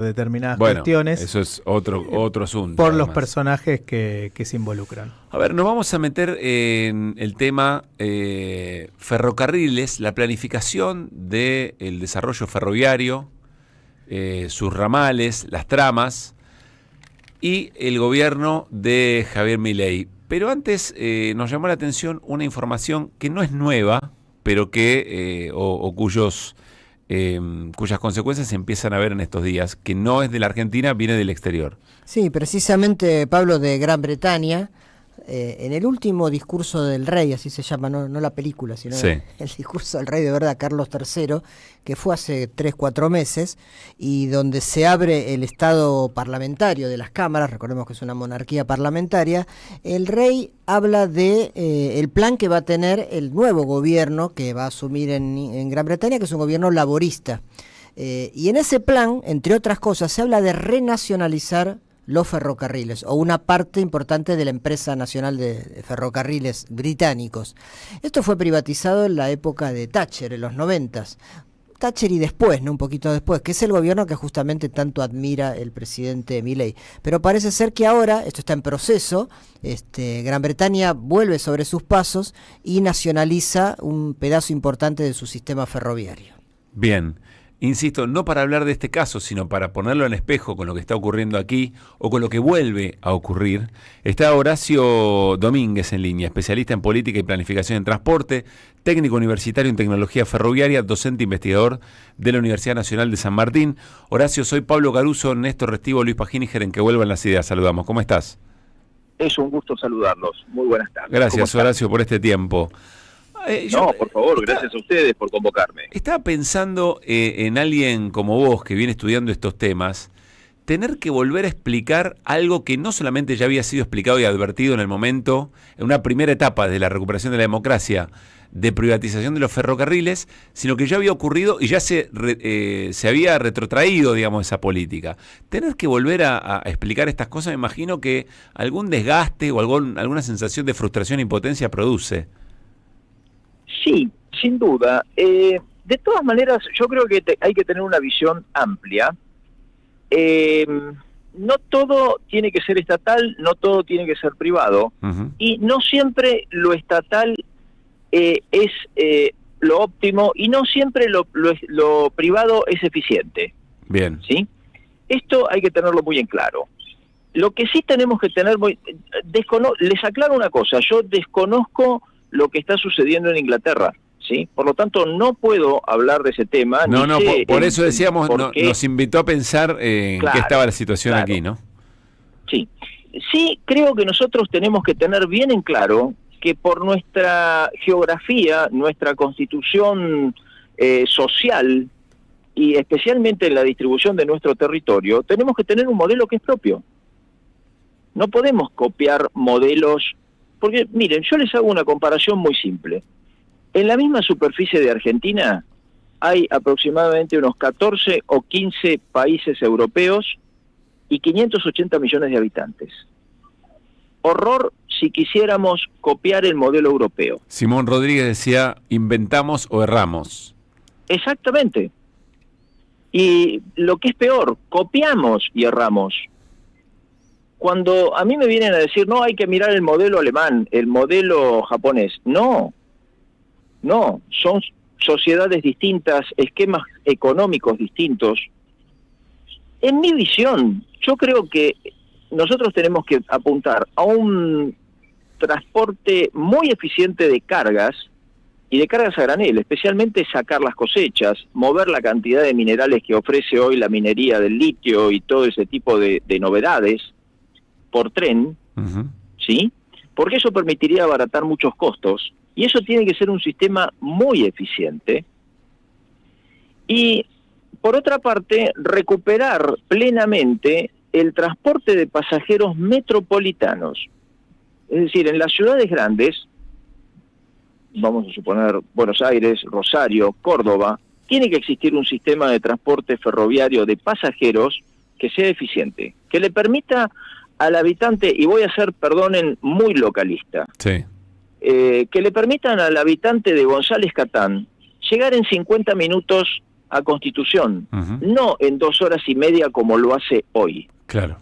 determinadas Bueno, cuestiones eso es otro asunto. por además. los personajes que se involucran. A ver, nos vamos a meter en el tema ferrocarriles, la planificación del desarrollo ferroviario, sus ramales, las tramas y el gobierno de Javier Milei. Pero antes nos llamó la atención una información que no es nueva, pero que cuyas consecuencias se empiezan a ver en estos días, que no es de la Argentina, viene del exterior. Sí, precisamente, Pablo, de Gran Bretaña, en el último discurso del rey, así se llama, no la película, sino Sí. el discurso del rey de verdad, Carlos III, que fue hace 3-4 meses, y donde se abre el estado parlamentario de las cámaras, recordemos que es una monarquía parlamentaria, el rey habla de el plan que va a tener el nuevo gobierno que va a asumir en Gran Bretaña, que es un gobierno laborista. Y en ese plan, entre otras cosas, se habla de renacionalizar los ferrocarriles, o una parte importante de la empresa nacional de ferrocarriles británicos. Esto fue privatizado en la época de Thatcher, en los 90s. Thatcher y después, ¿no? Un poquito después, que es el gobierno que justamente tanto admira el presidente Milei. Pero parece ser que ahora, esto está en proceso, Gran Bretaña vuelve sobre sus pasos y nacionaliza un pedazo importante de su sistema ferroviario. Bien. Insisto, no para hablar de este caso, sino para ponerlo en espejo con lo que está ocurriendo aquí o con lo que vuelve a ocurrir. Está Horacio Domínguez en línea, especialista en política y planificación en transporte, técnico universitario en tecnología ferroviaria, docente investigador de la Universidad Nacional de San Martín. Horacio, soy Pablo Caruso, Néstor Restivo, Luis Pagíniger, en Que Vuelvan las Ideas. Saludamos, ¿cómo estás? Es un gusto saludarlos. Muy buenas tardes. Gracias, Horacio, por este tiempo. No, por favor, gracias a ustedes por convocarme. Estaba pensando en alguien como vos, que viene estudiando estos temas, tener que volver a explicar algo que no solamente ya había sido explicado y advertido en el momento, en una primera etapa de la recuperación de la democracia, de privatización de los ferrocarriles, sino que ya había ocurrido y ya se había retrotraído, digamos, esa política. Tener que volver a explicar estas cosas, me imagino que algún desgaste o alguna sensación de frustración e impotencia produce. Sí, sin duda. De todas maneras, yo creo que hay que tener una visión amplia. No todo tiene que ser estatal, no todo tiene que ser privado, y no siempre lo estatal es lo óptimo, y no siempre lo privado es eficiente. Bien. ¿Sí? Esto hay que tenerlo muy en claro. Lo que sí tenemos que tener les aclaro una cosa, yo desconozco lo que está sucediendo en Inglaterra, ¿sí? Por lo tanto, no puedo hablar de ese tema. Por eso decíamos, nos invitó a pensar en qué estaba la situación aquí, ¿no? Sí. Sí, creo que nosotros tenemos que tener bien en claro que por nuestra geografía, nuestra constitución social, y especialmente en la distribución de nuestro territorio, tenemos que tener un modelo que es propio. No podemos copiar modelos. Porque, miren, yo les hago una comparación muy simple. En la misma superficie de Argentina hay aproximadamente unos 14 o 15 países europeos y 580 millones de habitantes. Horror si quisiéramos copiar el modelo europeo. Simón Rodríguez decía, inventamos o erramos. Exactamente. Y lo que es peor, copiamos y erramos. Cuando a mí me vienen a decir, no, hay que mirar el modelo alemán, el modelo japonés. No, son sociedades distintas, esquemas económicos distintos. En mi visión, yo creo que nosotros tenemos que apuntar a un transporte muy eficiente de cargas, y de cargas a granel, especialmente sacar las cosechas, mover la cantidad de minerales que ofrece hoy la minería del litio y todo ese tipo de novedades, por tren, ¿sí? Porque eso permitiría abaratar muchos costos, y eso tiene que ser un sistema muy eficiente. Y, por otra parte, recuperar plenamente el transporte de pasajeros metropolitanos. Es decir, en las ciudades grandes, vamos a suponer Buenos Aires, Rosario, Córdoba, tiene que existir un sistema de transporte ferroviario de pasajeros que sea eficiente, que le permita al habitante, y voy a ser, perdonen, muy localista, sí, que le permitan al habitante de González Catán llegar en 50 minutos a Constitución, Ujú. no en 2 horas y media como lo hace hoy, Claro.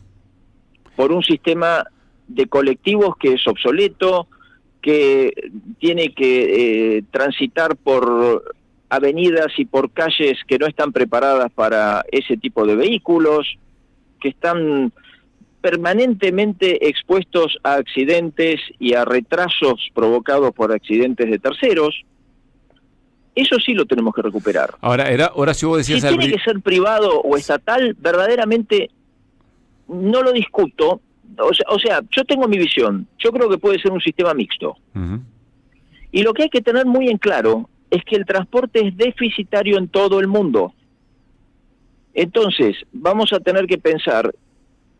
por un sistema de colectivos que es obsoleto, que tiene que transitar por avenidas y por calles que no están preparadas para ese tipo de vehículos, que están permanentemente expuestos a accidentes y a retrasos provocados por accidentes de terceros. Eso sí lo tenemos que recuperar. Ahora si vos Si decías... tiene que ser privado o estatal, verdaderamente no lo discuto. O sea, yo tengo mi visión. Yo creo que puede ser un sistema mixto. Ujú. Y lo que hay que tener muy en claro es que el transporte es deficitario en todo el mundo. Entonces, vamos a tener que pensar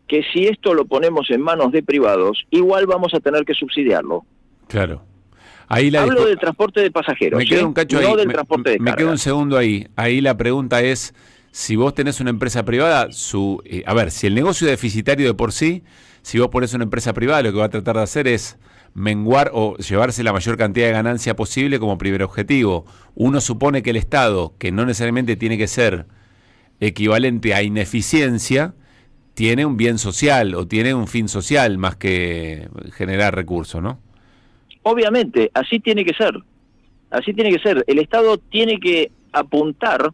que si esto lo ponemos en manos de privados, igual vamos a tener que subsidiarlo. Claro. Ahí Hablo del transporte de pasajeros, me quedo un cacho no ahí, del transporte de me carga. quedo un segundo ahí. Ahí la pregunta es, si vos tenés una empresa privada, a ver, si el negocio es deficitario de por sí, si vos ponés una empresa privada, lo que va a tratar de hacer es menguar o llevarse la mayor cantidad de ganancia posible como primer objetivo. Uno supone que el Estado, que no necesariamente tiene que ser equivalente a ineficiencia, tiene un bien social o tiene un fin social más que generar recursos, ¿no? Obviamente, así tiene que ser. Así tiene que ser. El Estado tiene que apuntar,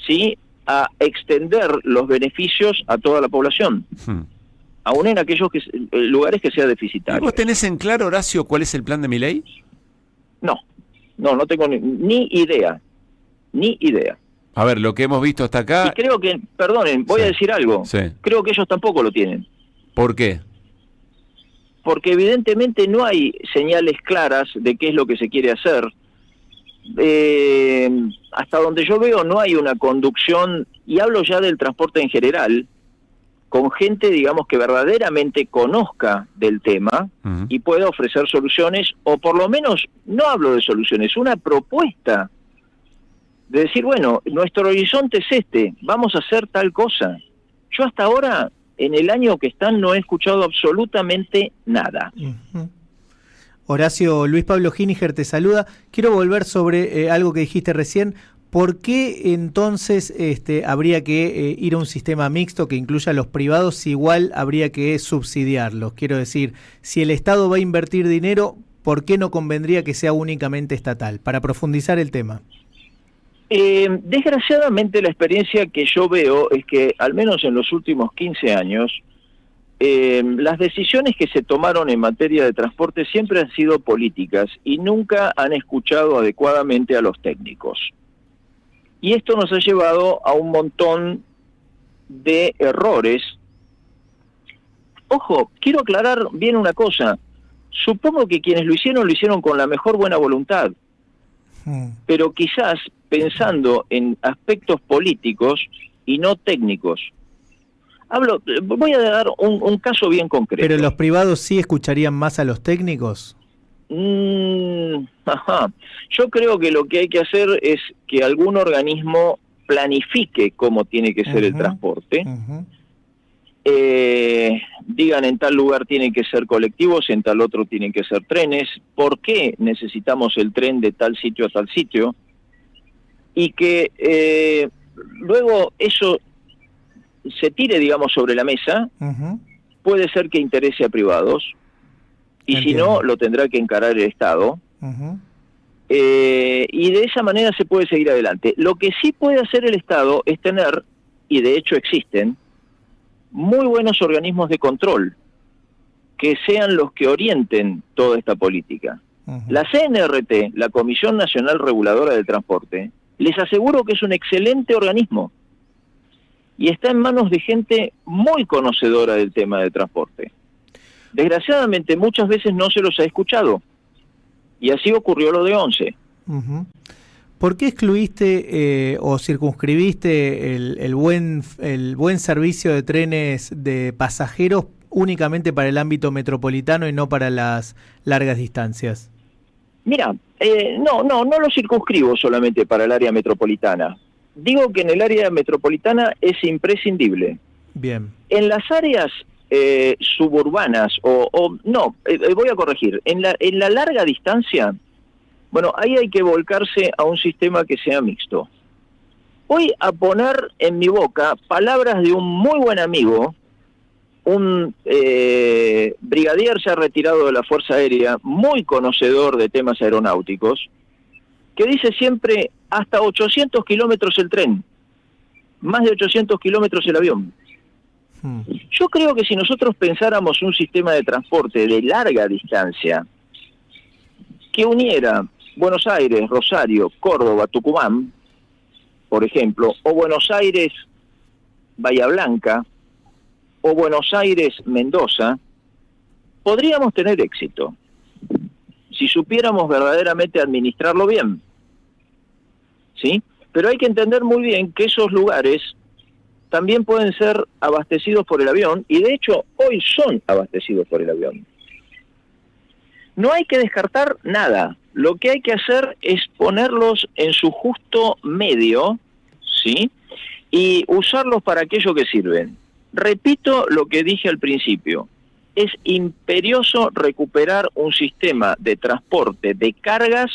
¿sí?, a extender los beneficios a toda la población, aún en aquellos lugares que sea ¿Y deficitario. vos tenés en claro, Horacio, cuál es el plan de Milei? No tengo ni idea. A ver, lo que hemos visto hasta acá... Y creo que, perdonen, voy Sí. a decir algo. Sí. Creo que ellos tampoco lo tienen. ¿Por qué? Porque evidentemente no hay señales claras de qué es lo que se quiere hacer. Hasta donde yo veo no hay una conducción, y hablo ya del transporte en general, con gente, digamos, que verdaderamente conozca del tema Ujú. y pueda ofrecer soluciones, o por lo menos, no hablo de soluciones, una propuesta de decir, bueno, nuestro horizonte es este, vamos a hacer tal cosa. Yo hasta ahora, en el año que están, no he escuchado absolutamente nada. Ujú. Horacio, Luis Pablo Giniger te saluda. Quiero volver sobre algo que dijiste recién. ¿Por qué entonces habría que ir a un sistema mixto que incluya a los privados si igual habría que subsidiarlos? Quiero decir, si el Estado va a invertir dinero, ¿por qué no convendría que sea únicamente estatal? Para profundizar el tema. Desgraciadamente la experiencia que yo veo es que, al menos en los últimos 15 años, las decisiones que se tomaron en materia de transporte siempre han sido políticas y nunca han escuchado adecuadamente a los técnicos. Y esto nos ha llevado a un montón de errores. Ojo, quiero aclarar bien una cosa. Supongo que quienes lo hicieron con la mejor buena voluntad, pero quizás pensando en aspectos políticos y no técnicos. Voy a dar un caso bien concreto. ¿Pero los privados sí escucharían más a los técnicos? Ajá. Yo creo que lo que hay que hacer es que algún organismo planifique cómo tiene que ser el transporte. Digan, en tal lugar tienen que ser colectivos, en tal otro tienen que ser trenes. ¿Por qué necesitamos el tren de tal sitio a tal sitio? Y que luego eso se tire, digamos, sobre la mesa. Puede ser que interese a privados, y Entiendo. si no, lo tendrá que encarar el Estado. Y de esa manera se puede seguir adelante. Lo que sí puede hacer el Estado es tener, y de hecho existen, muy buenos organismos de control, que sean los que orienten toda esta política. La CNRT, la Comisión Nacional Reguladora del Transporte, les aseguro que es un excelente organismo, y está en manos de gente muy conocedora del tema del transporte. Desgraciadamente muchas veces no se los ha escuchado, y así ocurrió lo de Once. ¿Por qué excluiste o circunscribiste el buen servicio de trenes de pasajeros únicamente para el ámbito metropolitano y no para las largas distancias? Mira, no lo circunscribo solamente para el área metropolitana. Digo que en el área metropolitana es imprescindible. Bien. En las áreas suburbanas, voy a corregir, en la larga distancia, bueno, ahí hay que volcarse a un sistema que sea mixto. voy a poner en mi boca palabras de un muy buen amigo, un brigadier ya retirado de la Fuerza Aérea, muy conocedor de temas aeronáuticos, que dice siempre hasta 800 kilómetros el tren, más de 800 kilómetros el avión. Yo creo que si nosotros pensáramos un sistema de transporte de larga distancia que uniera Buenos Aires, Rosario, Córdoba, Tucumán, por ejemplo, o Buenos Aires, Bahía Blanca, o Buenos Aires, Mendoza, podríamos tener éxito si supiéramos verdaderamente administrarlo bien, ¿sí? Pero hay que entender muy bien que esos lugares también pueden ser abastecidos por el avión, y de hecho hoy son abastecidos por el avión. No hay que descartar nada, lo que hay que hacer es ponerlos en su justo medio, ¿sí? Y usarlos para aquello que sirven. Repito lo que dije al principio, es imperioso recuperar un sistema de transporte de cargas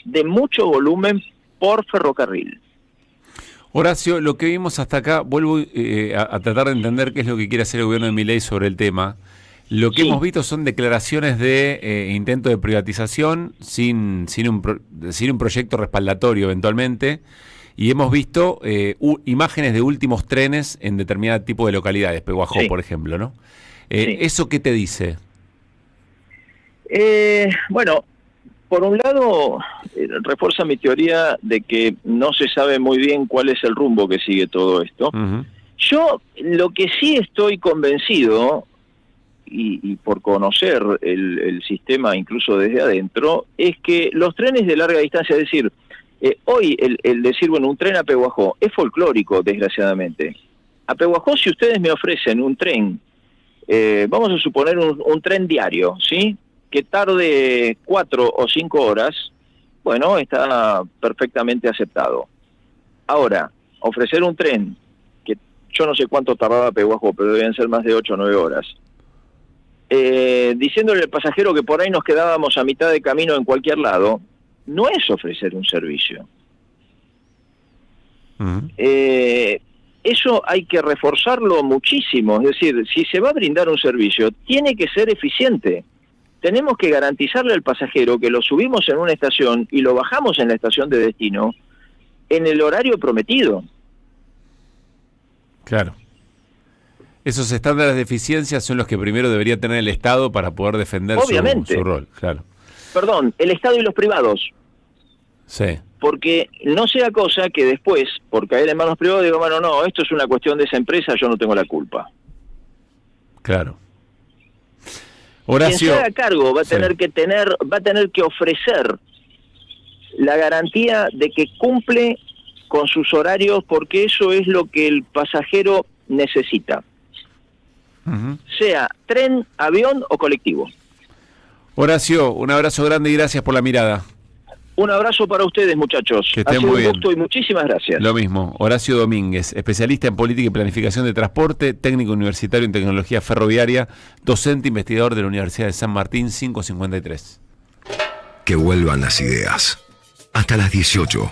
de mucho volumen por ferrocarril. Horacio, lo que vimos hasta acá, vuelvo a tratar de entender qué es lo que quiere hacer el gobierno de Milei sobre el tema. Lo que hemos visto son declaraciones de intento de privatización sin un proyecto respaldatorio eventualmente, y hemos visto imágenes de últimos trenes en determinado tipo de localidades, Pehuajó, por ejemplo, ¿no? ¿Eso qué te dice? Bueno, por un lado, refuerza mi teoría de que no se sabe muy bien cuál es el rumbo que sigue todo esto. Uh-huh. Yo lo que sí estoy convencido, y por conocer el sistema incluso desde adentro, es que los trenes de larga distancia, es decir, hoy el decir, bueno, un tren a Pehuajó es folclórico, desgraciadamente. A Pehuajó, si ustedes me ofrecen un tren, vamos a suponer un tren diario, ¿sí?, que tarde 4 o 5 horas, bueno, está perfectamente aceptado. Ahora, ofrecer un tren, que yo no sé cuánto tardaba Pehuajó, pero deben ser más de 8 o 9 horas, diciéndole al pasajero que por ahí nos quedábamos a mitad de camino en cualquier lado, no es ofrecer un servicio. Uh-huh. Eso hay que reforzarlo muchísimo, es decir, si se va a brindar un servicio, tiene que ser eficiente. Tenemos que garantizarle al pasajero que lo subimos en una estación y lo bajamos en la estación de destino en el horario prometido. Claro. Esos estándares de eficiencia son los que primero debería tener el Estado para poder defender su rol. Claro. Perdón, el Estado y los privados. Sí. Porque no sea cosa que después, por caer en manos privadas, digo, bueno, no, esto es una cuestión de esa empresa, yo no tengo la culpa. Claro. Horacio, quien se haga cargo va a tener que ofrecer la garantía de que cumple con sus horarios, porque eso es lo que el pasajero necesita. uh-huh, Sea tren, avión o colectivo. Horacio, un abrazo grande y gracias por la mirada. Un abrazo para ustedes, muchachos. Que estén Ha sido muy un bien. gusto y muchísimas gracias. Lo mismo, Horacio Domínguez, especialista en política y planificación de transporte, técnico universitario en tecnología ferroviaria, docente investigador de la Universidad de San Martín, 553. Que vuelvan las ideas. Hasta las 18.